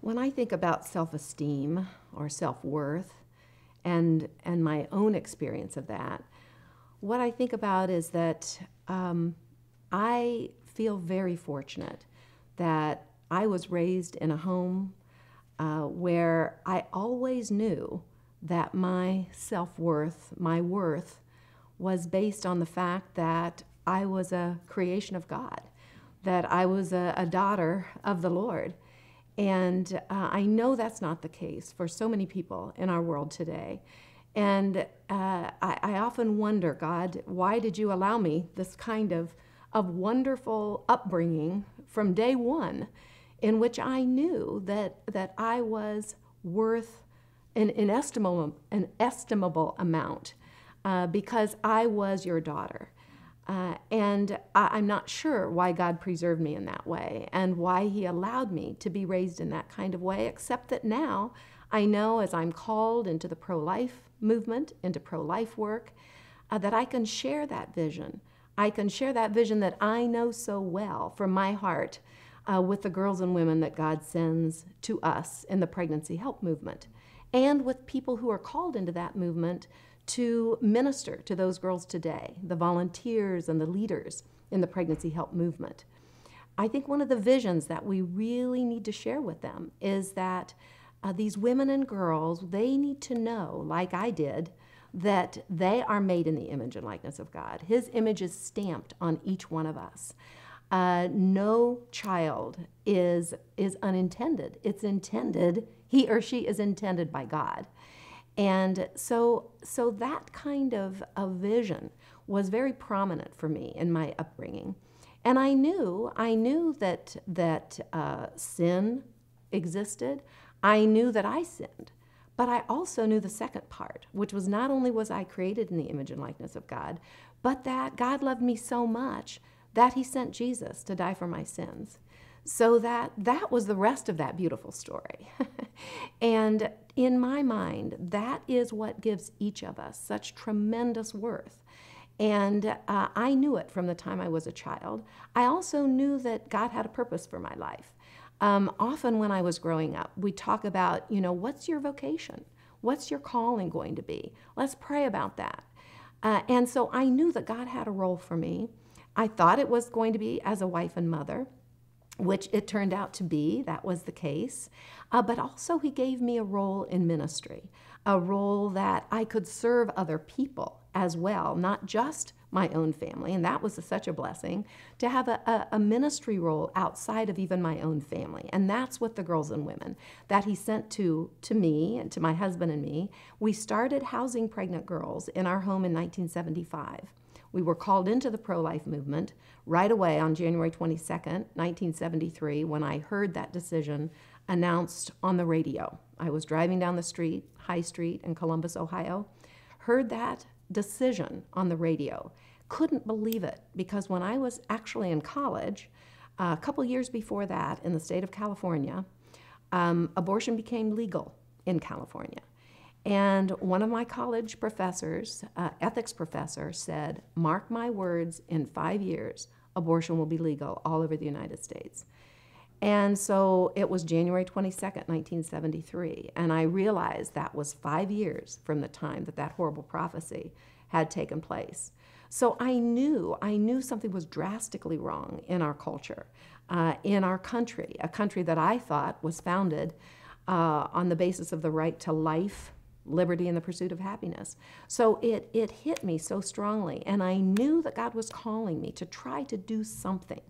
When I think about self-esteem or self-worth and my own experience of that, what I think about is that I feel very fortunate that I was raised in a home where I always knew that my self-worth, my worth, was based on the fact that I was a creation of God, that I was a daughter of the Lord. And I know that's not the case for so many people in our world today. And I often wonder, God, why did you allow me this kind of wonderful upbringing from day one, in which I knew that I was worth an inestimable amount because I was your daughter. And I'm not sure why God preserved me in that way and why he allowed me to be raised in that kind of way, except that now I know as I'm called into the pro-life movement, into pro-life work, that I can share that vision. I can share that vision that I know so well from my heart with the girls and women that God sends to us in the pregnancy help movement, and with people who are called into that movement to minister to those girls today, the volunteers and the leaders in the pregnancy help movement. I think one of the visions that we really need to share with them is that these women and girls, they need to know, like I did, that they are made in the image and likeness of God. His image is stamped on each one of us. No child is unintended. It's intended, he or she is intended by God. And so that kind of a vision was very prominent for me in my upbringing. And I knew that sin existed. I knew that I sinned. But I also knew the second part, which was not only was I created in the image and likeness of God, but that God loved me so much that he sent Jesus to die for my sins. So that was the rest of that beautiful story. And in my mind, that is what gives each of us such tremendous worth. And I knew it from the time I was a child. I also knew that God had a purpose for my life. Often when I was growing up, we talk about, what's your vocation? What's your calling going to be? Let's pray about that. And so I knew that God had a role for me. I thought it was going to be as a wife and mother, which it turned out to be. That was the case. But also he gave me a role in ministry, a role that I could serve other people as well, not just my own family. And that was such a blessing to have a ministry role outside of even my own family. And that's what the girls and women that he sent to me and to my husband and me. We started housing pregnant girls in our home in 1975. We were called into the pro-life movement right away on January 22nd, 1973, when I heard that decision announced on the radio. I was driving down the street, High Street in Columbus, Ohio, heard that decision on the radio. Couldn't believe it, because when I was actually in college, a couple years before that in the state of California, abortion became legal in California. And one of my college professors, ethics professor, said, "Mark my words, in 5 years, abortion will be legal all over the United States." And so it was January 22nd, 1973, and I realized that was 5 years from the time that horrible prophecy had taken place. So I knew something was drastically wrong in our culture, in our country, a country that I thought was founded on the basis of the right to life, liberty, and the pursuit of happiness. So it hit me so strongly, and I knew that God was calling me to try to do something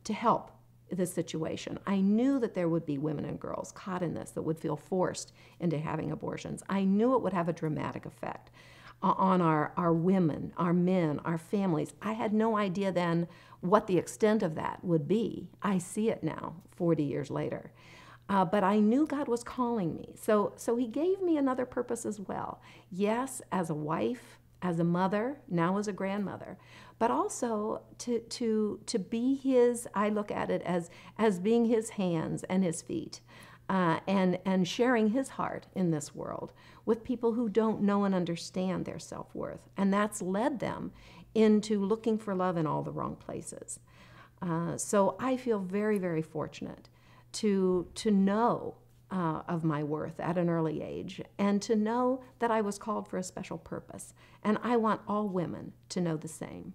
to help this situation. I knew that there would be women and girls caught in this that would feel forced into having abortions. I knew it would have a dramatic effect on our women, our men, our families. I had no idea then what the extent of that would be. I see it now, 40 years later. But I knew God was calling me. So he gave me another purpose as well. Yes, as a wife, as a mother, now as a grandmother, but also to be his, I look at it as being his hands and his feet, and sharing his heart in this world with people who don't know and understand their self-worth. And that's led them into looking for love in all the wrong places. So I feel very, very fortunate to know of my worth at an early age, and to know that I was called for a special purpose. And I want all women to know the same.